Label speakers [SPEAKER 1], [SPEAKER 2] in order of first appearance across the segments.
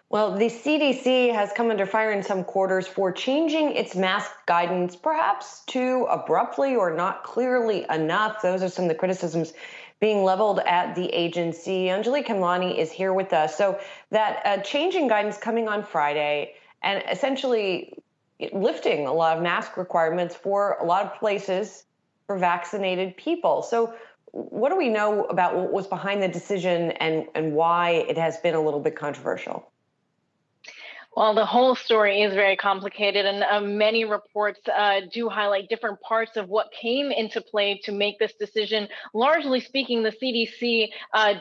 [SPEAKER 1] Well, the CDC has come under fire in some quarters for changing its mask guidance, perhaps too abruptly or not clearly enough. Those are some of the criticisms being leveled at the agency. Anjalee Khemlani is here with us. So that changing guidance coming on Friday and essentially lifting a lot of mask requirements for a lot of places for vaccinated people. So what do we know about what was behind the decision and why it has been a little bit controversial?
[SPEAKER 2] Well, the whole story is very complicated, and many reports do highlight different parts of what came into play to make this decision. Largely speaking, the CDC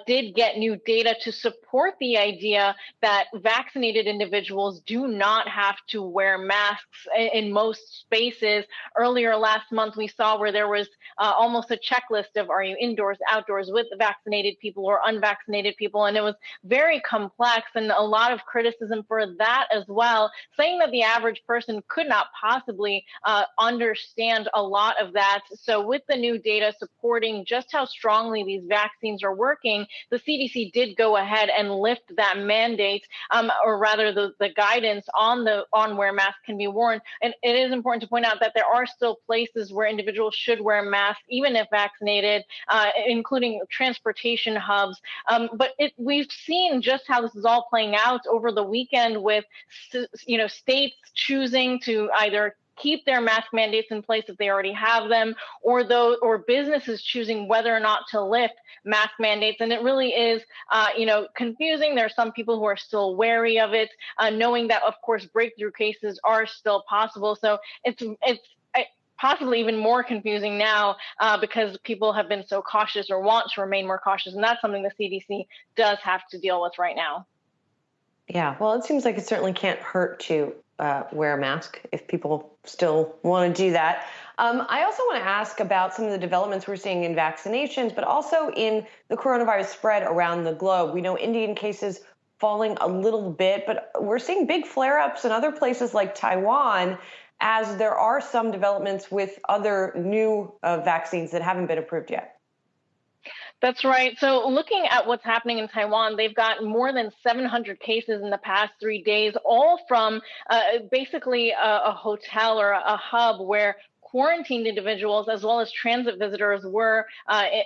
[SPEAKER 2] did get new data to support the idea that vaccinated individuals do not have to wear masks in most spaces. Earlier last month, we saw where there was almost a checklist of are you indoors, outdoors with vaccinated people or unvaccinated people, and it was very complex and a lot of criticism for that as well, saying that the average person could not possibly understand a lot of that. So with the new data supporting just how strongly these vaccines are working, the CDC did go ahead and lift that mandate, or rather the guidance on where masks can be worn. And it is important to point out that there are still places where individuals should wear masks, even if vaccinated, including transportation hubs. But we've seen just how this is all playing out over the weekend with states choosing to either keep their mask mandates in place if they already have them, or businesses choosing whether or not to lift mask mandates. And it really is, confusing. There are some people who are still wary of it, knowing that, of course, breakthrough cases are still possible. So it's possibly even more confusing now because people have been so cautious or want to remain more cautious. And that's something the CDC does have to deal with right now.
[SPEAKER 1] Yeah, well, it seems like it certainly can't hurt to wear a mask if people still want to do that. I also want to ask about some of the developments we're seeing in vaccinations, but also in the coronavirus spread around the globe. We know Indian cases falling a little bit, but we're seeing big flare-ups in other places like Taiwan, as there are some developments with other new vaccines that haven't been approved yet.
[SPEAKER 2] That's right. So looking at what's happening in Taiwan, they've got more than 700 cases in the past 3 days, all from basically a hotel or a hub where quarantined individuals as well as transit visitors were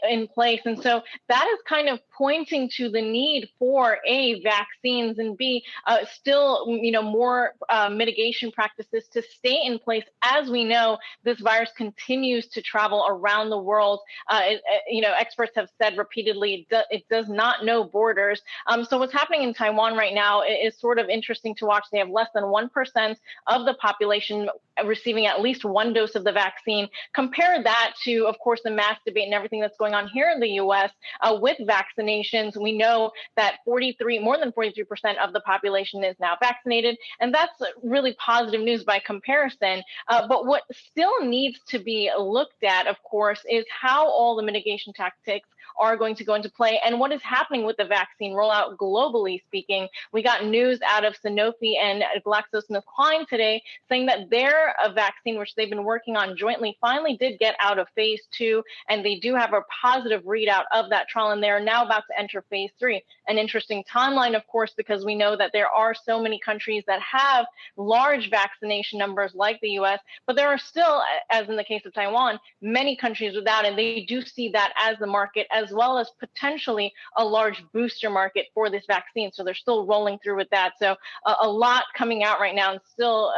[SPEAKER 2] in place. And so that is kind of pointing to the need for A, vaccines, and B, still, more mitigation practices to stay in place. As we know, this virus continues to travel around the world. Experts have said repeatedly it does not know borders. So what's happening in Taiwan right now is sort of interesting to watch. They have less than 1% of the population receiving at least one dose of the vaccine. Compare that to, of course, the mask debate and everything that's going on here in the U.S. With vaccinations. We know that more than 43% of the population is now vaccinated, and that's really positive news by comparison. But what still needs to be looked at, of course, is how all the mitigation tactics are going to go into play and what is happening with the vaccine rollout globally speaking. We got news out of Sanofi and GlaxoSmithKline today saying that their vaccine, which they've been working on jointly, finally did get out of phase 2, and they do have a positive readout of that trial, and they're now about to enter phase 3. An interesting timeline, of course, because we know that there are so many countries that have large vaccination numbers like the US, but there are still, as in the case of Taiwan, many countries without, and they do see that as the market, as well as potentially a large booster market for this vaccine. So they're still rolling through with that. So a lot coming out right now, and still,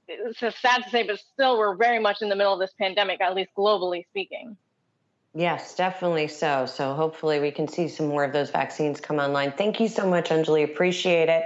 [SPEAKER 2] it's sad to say, but still we're very much in the middle of this pandemic, at least globally speaking.
[SPEAKER 1] Yes, definitely so. So hopefully we can see some more of those vaccines come online. Thank you so much, Anjalee. Appreciate it.